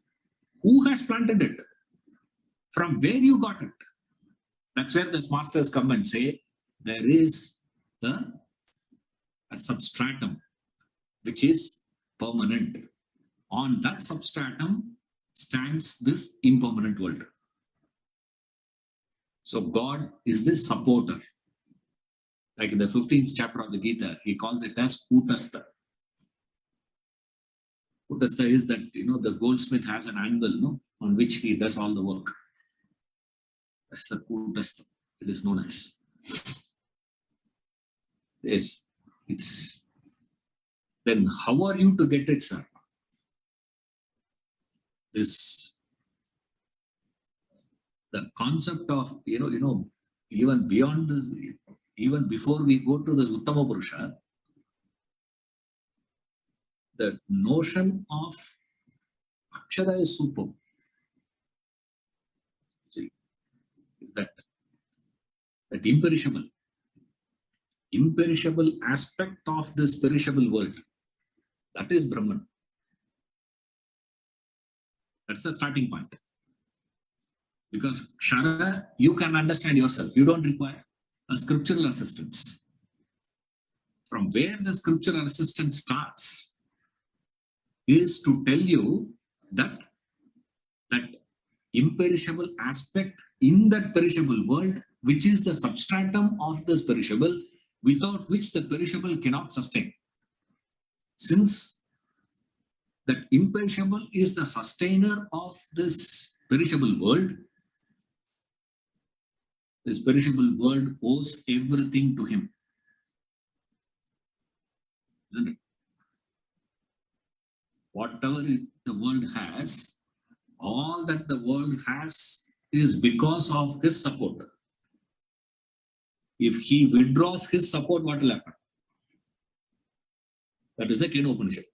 Who has planted it? From where you got it? That's where the masters come and say, there is a substratum which is permanent. On that substratum stands this impermanent world. So God is the supporter. Like in the 15th chapter of the Gita, he calls it as Kutastha. Kutastha is that, the goldsmith has an anvil, no, on which he does all the work. That's the Kutastha. It is known as. Yes, it's. Then how are you to get it, sir? The concept of, even beyond this, even before we go to this Uttama Purusha, the notion of Akshara is superb. See, is that imperishable aspect of this perishable world, that is Brahman. That's the starting point. Because Kshara, you can understand yourself. You don't require a scriptural assistance. From where the scriptural assistance starts is to tell you that imperishable aspect in that perishable world, which is the substratum of this perishable, without which the perishable cannot sustain. Since that imperishable is the sustainer of this perishable world, this perishable world owes everything to him. Isn't it? Whatever the world has, all that the world has is because of his support. If he withdraws his support, what will happen? That is a Kena Upanishad.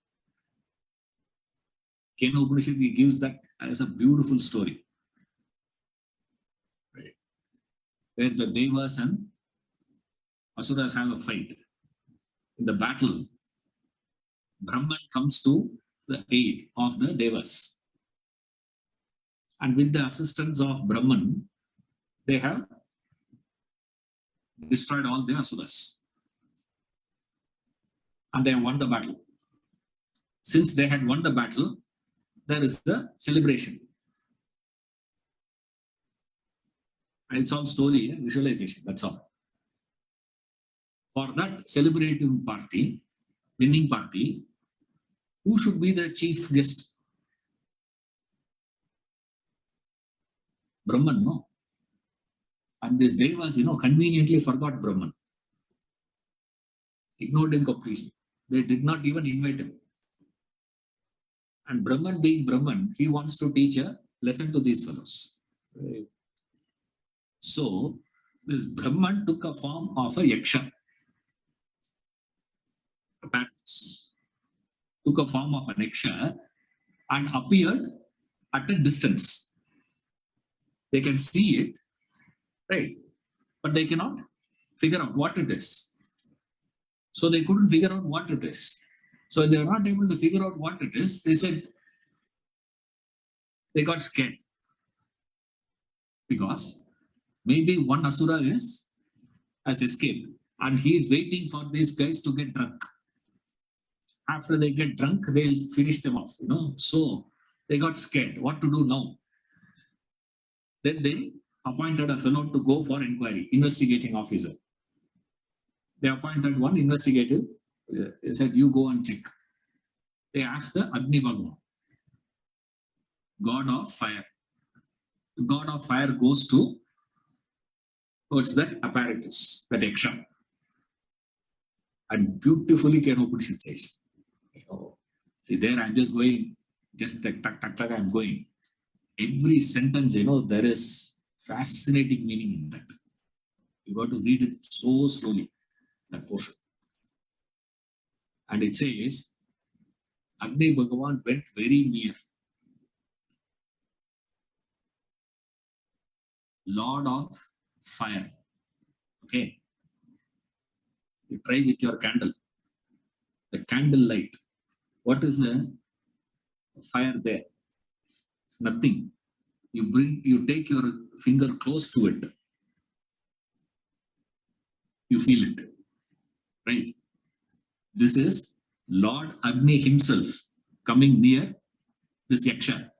Kena Upanishad, he gives that as a beautiful story. Right? Where the Devas and Asuras have a fight. In the battle, Brahman comes to the aid of the Devas. And with the assistance of Brahman, they have destroyed all the Asuras. And they have won the battle. Since they had won the battle, there is a celebration. And it's all story and visualization, that's all. For that celebrating party, winning party, who should be the chief guest? Brahman, no? And these Devas, conveniently forgot Brahman. Ignored him completely. They did not even invite him. And Brahman being Brahman, he wants to teach a lesson to these fellows. So, this Brahman took a form of a Yaksha. Took a form of an Yaksha and appeared at a distance. They can see it, right? But they cannot figure out what it is. So they couldn't figure out what it is. So they were not able to figure out what it is. They said, they got scared. Because maybe one Asura has escaped and he is waiting for these guys to get drunk. After they get drunk, they'll finish them off, So They got scared. What to do now? Then they appointed a fellow to go for inquiry, investigating officer. They appointed one investigator. They said, you go and check. They asked the Agni Bhagavan, God of fire. The God of fire goes towards that apparatus, that Kshara. And beautifully Upanishad says, see there I'm just going, just tak, tak, tak, tak, I'm going. Every sentence, there is fascinating meaning in that. You got to read it so slowly, that portion. And it says, Agni Bhagavan went very near. Lord of fire. Okay. You try with your candle. The candle light. What is the fire there? It's nothing. You take your finger close to it. You feel it. Right? This is Lord Agni himself coming near this Yaksha.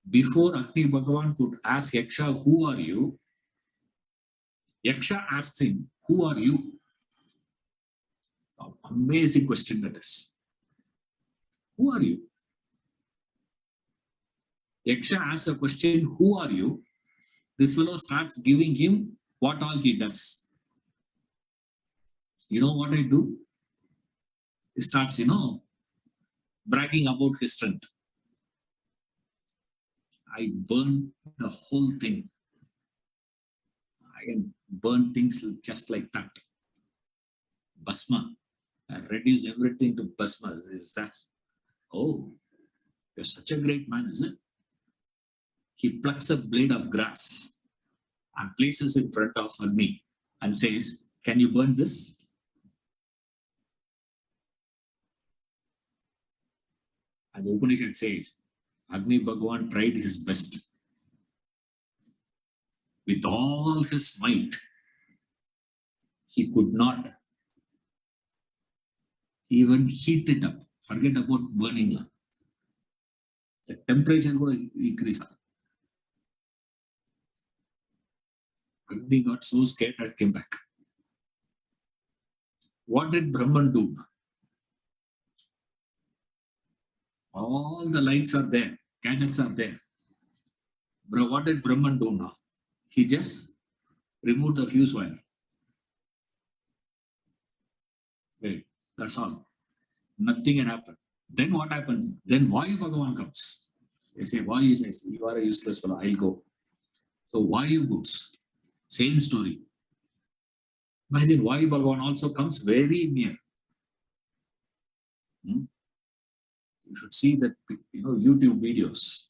Before Agni Bhagavan could ask Yaksha, who are you? Yaksha asks him, who are you? It's an amazing question that is. Who are you? Yaksha asks a question, who are you? This fellow starts giving him what all he does. You know what I do? He starts, bragging about his strength. I burn the whole thing. I can burn things just like that. Bhasma. I reduce everything to Bhasma. Is that? Oh, you're such a great man, is it? He plucks a blade of grass and places it in front of me and says, can you burn this? And the Upanishad says, Agni Bhagavan tried his best. With all his might, he could not even heat it up. Forget about burning. The temperature would increase. Agni got so scared and came back. What did Brahman do? All the lights are there, gadgets are there. But what did Brahman do now? He just removed the fuse wire. Wait, that's all. Nothing had happened. Then what happens? Then Vayu Bhagavan comes. They say, Vayu says, you are a useless fellow, I'll go. So Vayu goes. Same story. Imagine Vayu Bhagavan also comes very near. You should see that, YouTube videos.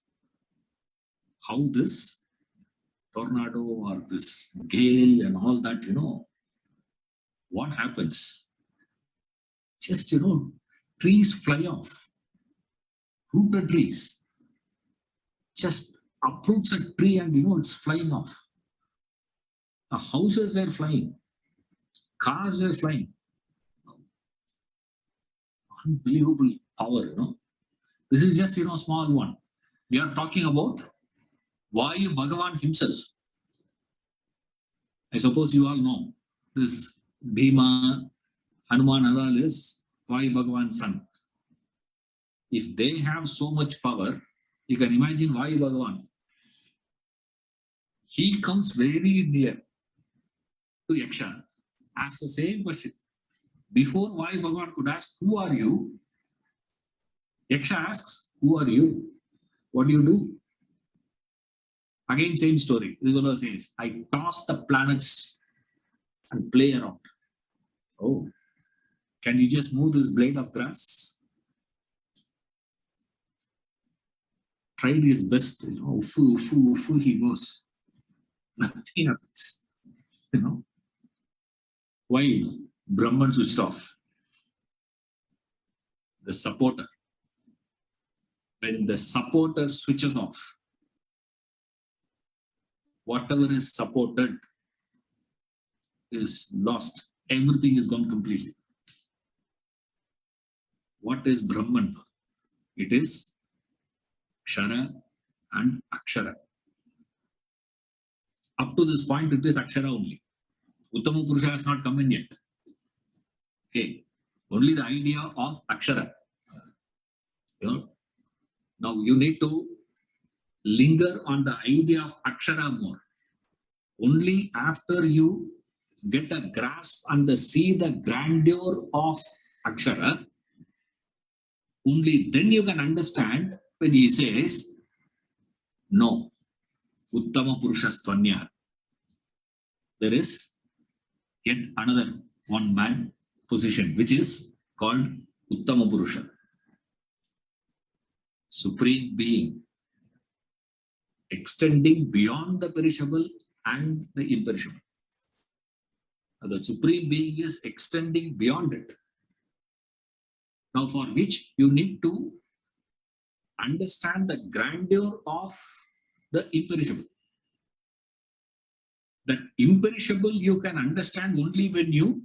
How this tornado or this gale and all that, what happens? Just, trees fly off. Rooted trees. Just uproots a tree and, it's flying off. The houses were flying. Cars were flying. Unbelievable power, This is just, small one. We are talking about Vayu Bhagavan himself. I suppose you all know this Bhima, Hanuman and all is Vayu Bhagavan's son. If they have so much power, you can imagine Vayu Bhagavan. He comes very near to Yaksha, asks the same question. Before Vayu Bhagavan could ask, who are you? Yaksha asks, who are you? What do you do? Again, same story. This fellow says, I toss the planets and play around. Oh, can you just move this blade of grass? Tried his best, ufu, he goes. Nothing happens. Why? Brahman switched off. The supporter. When the supporter switches off, whatever is supported is lost. Everything is gone completely. what is Brahman? It is Kshara and Akshara. Up to this point, it is Akshara only. Uttama Purusha has not come in yet. Okay. Only the idea of Akshara. You know? Now you need to linger on the idea of Akshara more. Only after you get a grasp and see the grandeur of Akshara, only then you can understand when he says, no, Uttama Purushastvanya. There is yet another one man position, which is called Uttama Purusha. Supreme being, extending beyond the perishable and the imperishable. The Supreme Being is extending beyond it. Now, for which you need to understand the grandeur of the imperishable. That imperishable you can understand only when you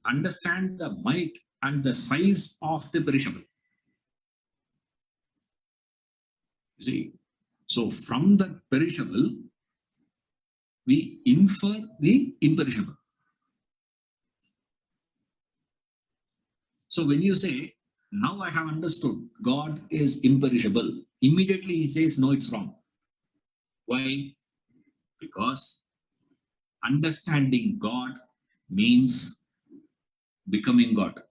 understand the might and the size of the perishable. You see, so from the perishable, we infer the imperishable. So when you say, now I have understood God is imperishable, immediately he says, no, it's wrong. Why? Because understanding God means becoming God.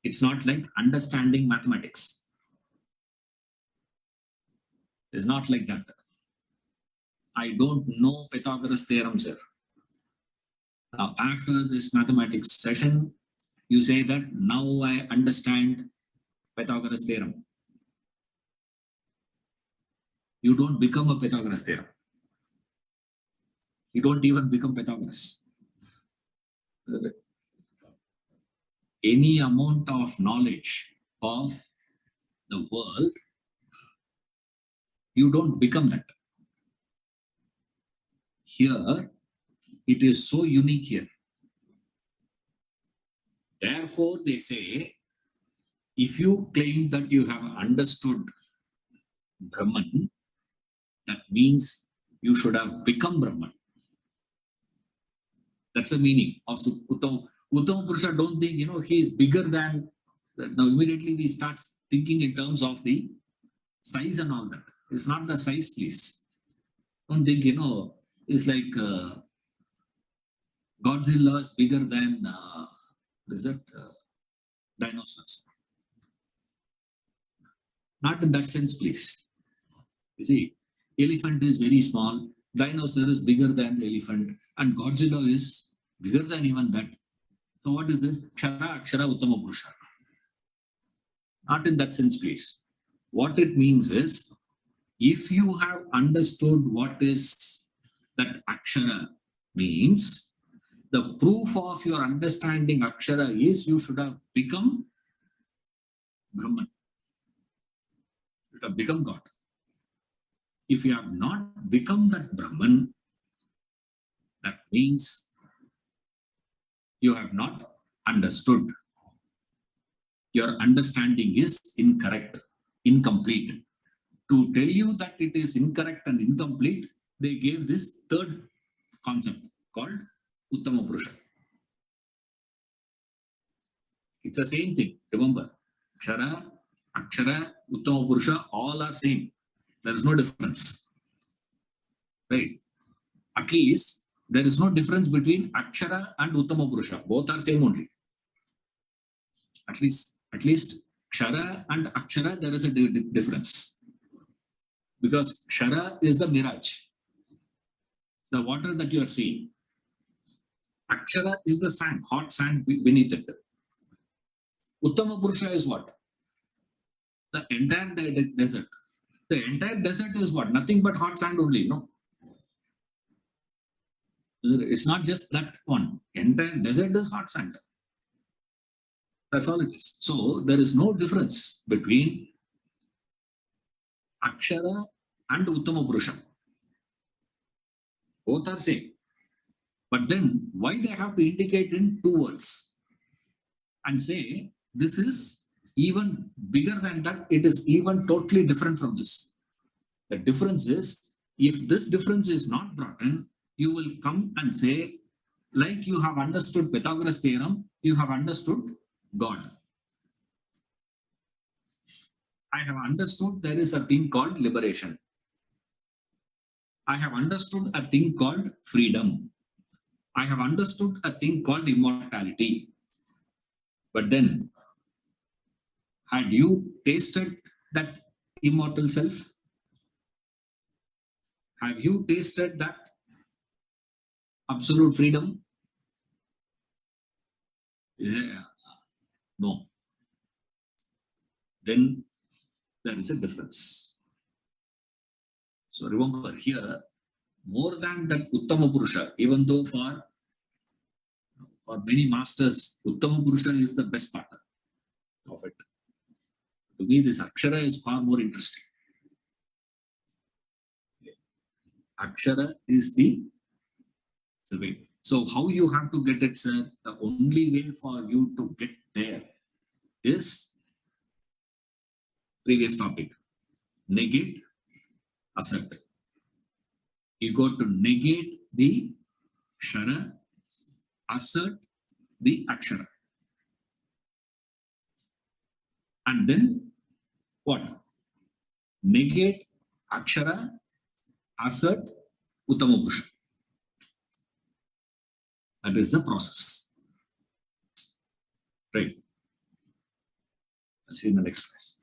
It's not like understanding mathematics. It's not like that. I don't know Pythagoras theorem, sir. Now, after this mathematics session, you say that now I understand Pythagoras theorem. You don't become a Pythagoras theorem. You don't even become Pythagoras. Any amount of knowledge of the world, you don't become that. Here, it is so unique here. Therefore, they say, if you claim that you have understood Brahman, that means you should have become Brahman. That's the meaning of Uttama. Uttama Purusha don't think, he is bigger than. Now, immediately we start thinking in terms of the size and all that. It's not the size, please. Don't think, it's like Godzilla is bigger than, what is that? Dinosaurs. Not in that sense, please. You see, elephant is very small, dinosaur is bigger than the elephant, and Godzilla is bigger than even that. So what is this? Kshara, Akshara, Uttama Purusha. Not in that sense, please. What it means is, if you have understood what is that Akshara means, the proof of your understanding Akshara is you should have become Brahman. You should have become God. If you have not become that Brahman, that means you have not understood. Your understanding is incorrect, incomplete. To tell you that it is incorrect and incomplete, they gave this third concept called Uttama Purusha. It's the same thing. Remember, Kshara, Akshara, Uttama Purusha, all are same. There is no difference. Right? At least there is no difference between Akshara and Uttama Purusha. Both are same only. At least Kshara and Akshara, there is a difference. Because Kshara is the mirage, the water that you are seeing. Akshara is the sand, hot sand beneath it. Uttama Purusha is what? The entire desert. The entire desert is what? Nothing but hot sand only, no? It's not just that one. Entire desert is hot sand. That's all it is. So there is no difference between Akshara and Uttama Purusha. Both are same. But then why they have to indicate in two words? and say, this is even bigger than that. It is even totally different from this. The difference is, if this difference is not brought in, you will come and say, like you have understood Pythagoras theorem, you have understood God. I have understood there is a thing called liberation. I have understood a thing called freedom. I have understood a thing called immortality. But then, had you tasted that immortal self? Have you tasted that absolute freedom? Yeah. No. Then there is a difference. So remember here, more than that Uttama Purusha, even though for many masters, Uttama Purusha is the best part of it. To me, this Akshara is far more interesting. Akshara is the way. So how you have to get it, sir? The only way for you to get there is previous topic. Negate, assert. You go to negate the Kshara, assert the Akshara. And then what? Negate Akshara, assert Uttama Purusha. That is the process. Right. I'll see you in the next class.